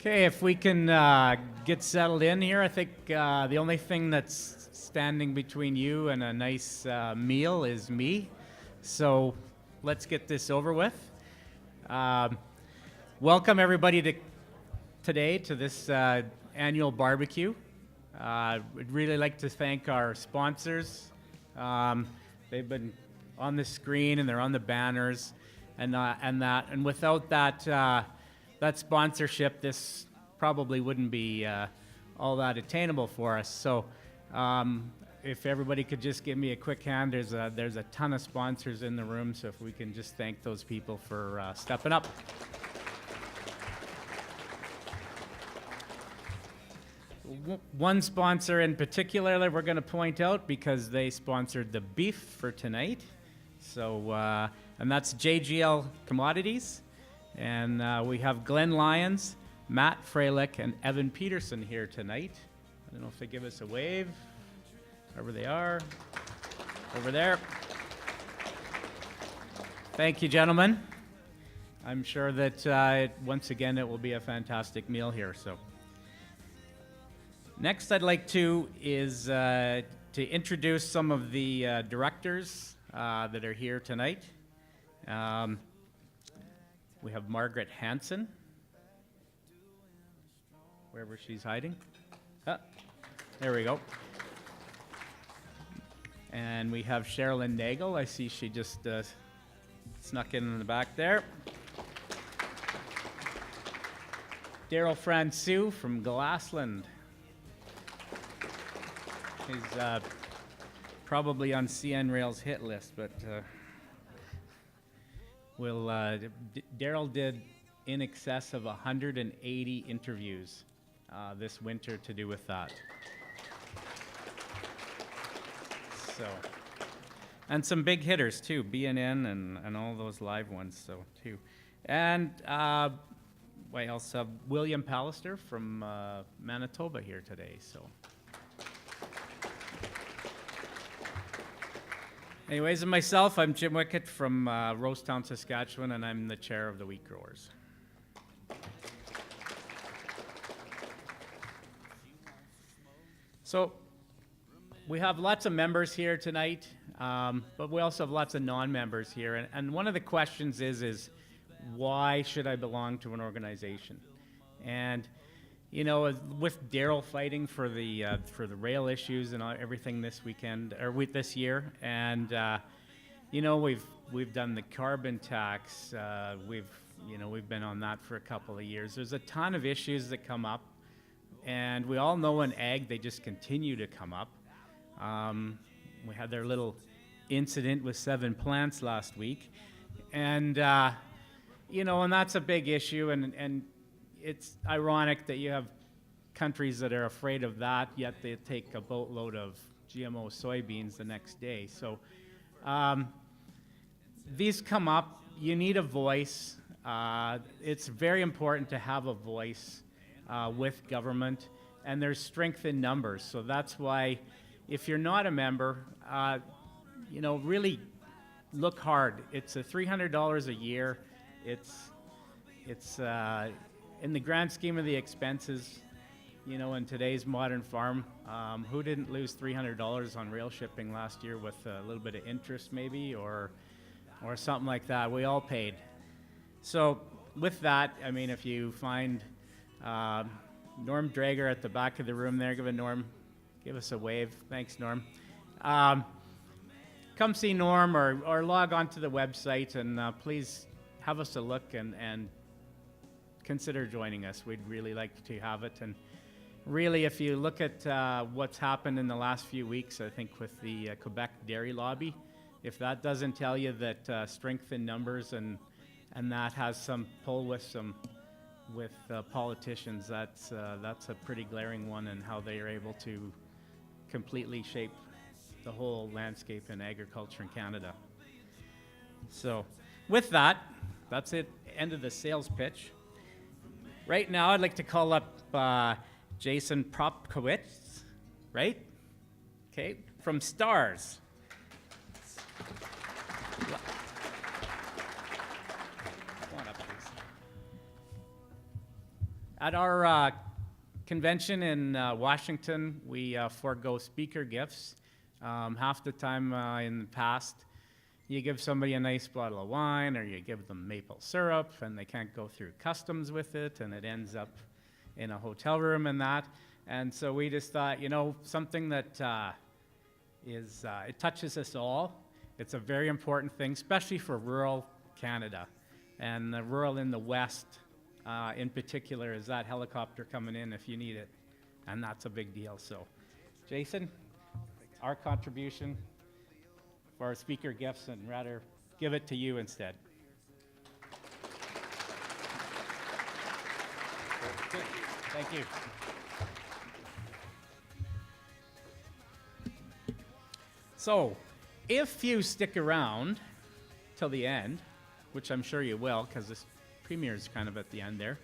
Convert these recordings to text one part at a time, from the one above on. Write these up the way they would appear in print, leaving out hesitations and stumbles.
Okay, if we can get settled in here, I think the only thing that's standing between you and a nice meal is me. So let's get this over with. Welcome everybody today to this annual barbecue. We'd really like to thank our sponsors. They've been on the screen and they're on the banners, and without that sponsorship, this probably wouldn't be all that attainable for us. So if everybody could just give me a quick hand, there's a ton of sponsors in the room, so if we can just thank those people for stepping up. One sponsor in particular we're going to point out because they sponsored the beef for tonight. So, and that's JGL Commodities. And we have Glenn Lyons, Matt Freilich, and Evan Peterson here tonight. I don't know if they give us a wave, wherever they are, over there. Thank you, gentlemen. I'm sure that once again it will be a fantastic meal here. So, next I'd like to introduce some of the directors that are here tonight. We have Margaret Hansen, wherever she's hiding. There we go. And we have Sherilyn Nagel. I see she just snuck in the back there. Daryl Francoux from Glassland. He's probably on CN Rail's hit list, but Daryl did in excess of 180 interviews this winter to do with that. So, and some big hitters too, BNN and all those live ones, so too. And we also have William Pallister from Manitoba here today, so. Anyways, and myself, I'm Jim Wickett from Rosetown, Saskatchewan, and I'm the chair of the Wheat Growers. So, we have lots of members here tonight, but we also have lots of non-members here. And one of the questions is why should I belong to an organization? And you know, with Daryl fighting for the rail issues and everything this weekend or this year, and you know, we've done the carbon tax. We've been on that for a couple of years. There's a ton of issues that come up, and we all know in ag they just continue to come up. We had their little incident with 7 plants last week, and you know, and that's a big issue, and it's ironic that you have countries that are afraid of that, yet they take a boatload of GMO soybeans the next day. So these come up. You need a voice. It's very important to have a voice with government, and there's strength in numbers. So that's why, if you're not a member, you know, really look hard. It's $300 a year. It's in the grand scheme of the expenses, you know, in today's modern farm, who didn't lose $300 on rail shipping last year with a little bit of interest maybe, or something like that? We all paid. So with that, I mean, if you find Norm Drager at the back of the room there, give us a wave. Thanks, Norm. Come see Norm or log on to the website and please have us a look and consider joining us. We'd really like to have it. And really, if you look at what's happened in the last few weeks, I think with the Quebec dairy lobby, if that doesn't tell you that strength in numbers and that has some pull with politicians, that's a pretty glaring one, in how they are able to completely shape the whole landscape in agriculture in Canada. So with that, that's it. End of the sales pitch. Right now, I'd like to call up Jason Propkowitz, right? Okay, from STARS. Come on up, please. At our convention in Washington, we forego speaker gifts. Half the time in the past, you give somebody a nice bottle of wine or you give them maple syrup and they can't go through customs with it and it ends up in a hotel room and that. And so we just thought, you know, something that it touches us all. It's a very important thing, especially for rural Canada. And the rural in the West, in particular, is that helicopter coming in if you need it. And that's a big deal. So, Jason, our contribution for our speaker gifts, and rather give it to you instead. Thank you. So, if you stick around till the end, which I'm sure you will, because this premiere is kind of at the end there,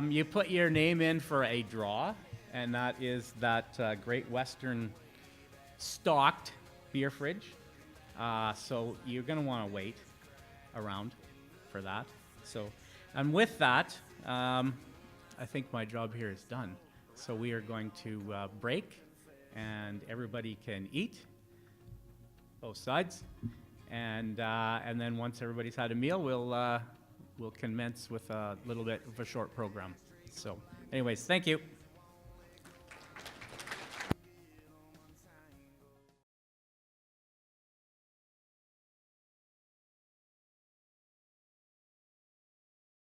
you put your name in for a draw, and that is that Great Western stocked beer fridge. So you're going to want to wait around for that. So, and with that, I think my job here is done. So we are going to break, and everybody can eat, both sides, and then once everybody's had a meal, we'll commence with a little bit of a short program. So, anyways, thank you.